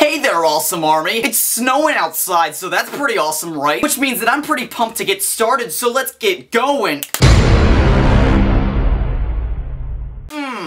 Hey there, awesome army! It's snowing outside, so that's pretty awesome, right? Which means that I'm pretty pumped to get started, so let's get going!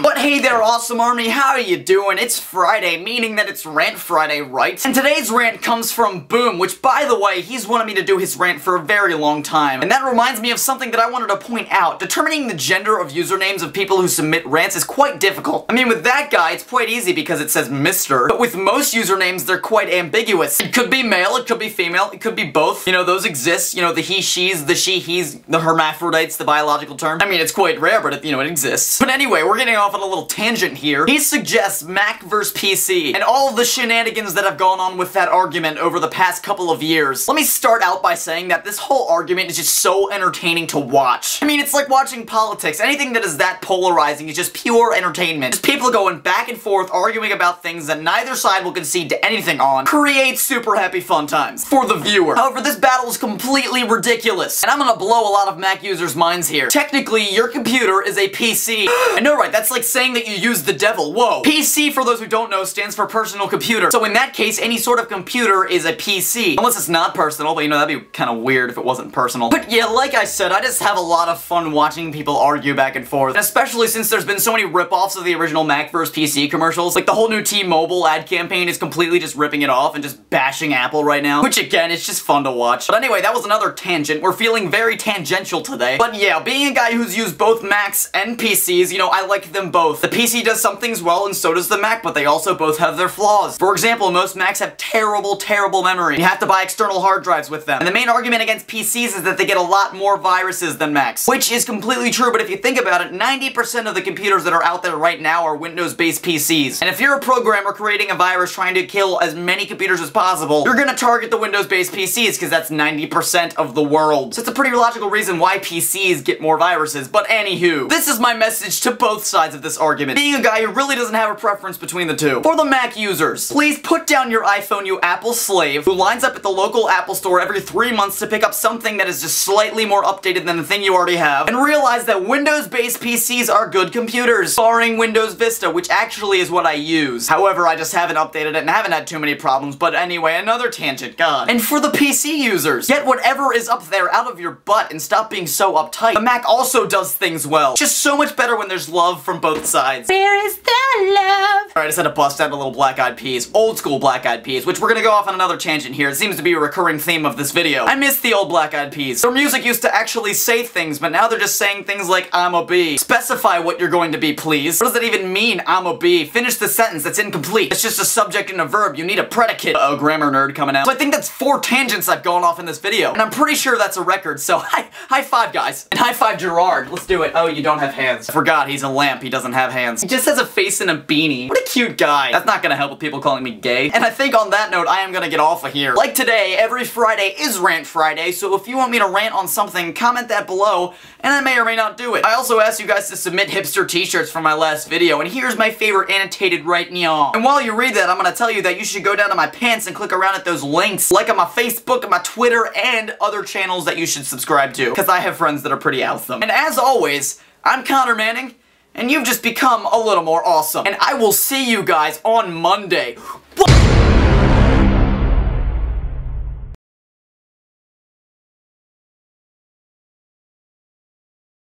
But hey there, awesome army, how are you doing? It's Friday, meaning that it's Rant Friday, right? And today's rant comes from Boom, which, by the way, he's wanted me to do his rant for a very long time. And that reminds me of something that I wanted to point out. Determining the gender of usernames of people who submit rants is quite difficult. I mean, with that guy, it's quite easy because it says Mr. But with most usernames, they're quite ambiguous. It could be male, it could be female, it could be both. You know, those exist. You know, the he, she's, the she, he's, the hermaphrodites, the biological term. I mean, it's quite rare, but it, you know, it exists. But anyway, we're getting off on a little tangent here. He suggests Mac vs. PC, and all of the shenanigans that have gone on with that argument over the past couple of years. Let me start out by saying that this whole argument is just so entertaining to watch. I mean, it's like watching politics. Anything that is that polarizing is just pure entertainment. Just people going back and forth, arguing about things that neither side will concede to anything on, creates super happy fun times for the viewer. However, this battle is completely ridiculous, and I'm gonna blow a lot of Mac users' minds here. Technically, your computer is a PC. I know, right? That's like saying that you use the devil. Whoa. PC, for those who don't know, stands for personal computer. So in that case, any sort of computer is a PC. Unless it's not personal, but you know, that'd be kind of weird if it wasn't personal. But yeah, like I said, I just have a lot of fun watching people argue back and forth. And especially since there's been so many rip-offs of the original Mac vs. PC commercials. Like the whole new T-Mobile ad campaign is completely just ripping it off and just bashing Apple right now. Which again, it's just fun to watch. But anyway, that was another tangent. We're feeling very tangential today. But yeah, being a guy who's used both Macs and PCs, you know, I like them both. The PC does some things well and so does the Mac, but they also both have their flaws. For example, most Macs have terrible, terrible memory. You have to buy external hard drives with them. And the main argument against PCs is that they get a lot more viruses than Macs. Which is completely true, but if you think about it, 90% of the computers that are out there right now are Windows-based PCs. And if you're a programmer creating a virus trying to kill as many computers as possible, you're gonna target the Windows-based PCs because that's 90% of the world. So it's a pretty logical reason why PCs get more viruses, but anywho, this is my message to both sides of this argument. Being a guy who really doesn't have a preference between the two. For the Mac users, please put down your iPhone, you Apple slave, who lines up at the local Apple store every 3 months to pick up something that is just slightly more updated than the thing you already have, and realize that Windows-based PCs are good computers, barring Windows Vista, which actually is what I use. However, I just haven't updated it and haven't had too many problems, but anyway, another tangent, God. And for the PC users, get whatever is up there out of your butt and stop being so uptight. The Mac also does things well. Just so much better when there's love from both sides. Where is the love? Alright, I just had to bust out a little Black Eyed Peas. Old school Black Eyed Peas, which we're gonna go off on another tangent here. It seems to be a recurring theme of this video. I miss the old Black Eyed Peas. Their music used to actually say things, but now they're just saying things like, I'm a bee. Specify what you're going to be, please. What does that even mean, I'm a bee? Finish the sentence, that's incomplete. It's just a subject and a verb. You need a predicate. Uh-oh, grammar nerd coming out. So I think that's 4 tangents I've gone off in this video, and I'm pretty sure that's a record, so high five, guys. And high five Gerard. Let's do it. Oh, you don't have hands. I forgot, he's a lamp. He doesn't have hands. He just has a face and a beanie. What a cute guy. That's not gonna help with people calling me gay. And I think on that note, I am gonna get off of here. Like today, every Friday is Rant Friday, so if you want me to rant on something, comment that below, and I may or may not do it. I also asked you guys to submit hipster t-shirts from my last video, and here's my favorite annotated right now. And while you read that, I'm gonna tell you that you should go down to my pants and click around at those links, like on my Facebook, and my Twitter, and other channels that you should subscribe to, because I have friends that are pretty awesome. And as always, I'm Connor Manning, and you've just become a little more awesome. And I will see you guys on Monday.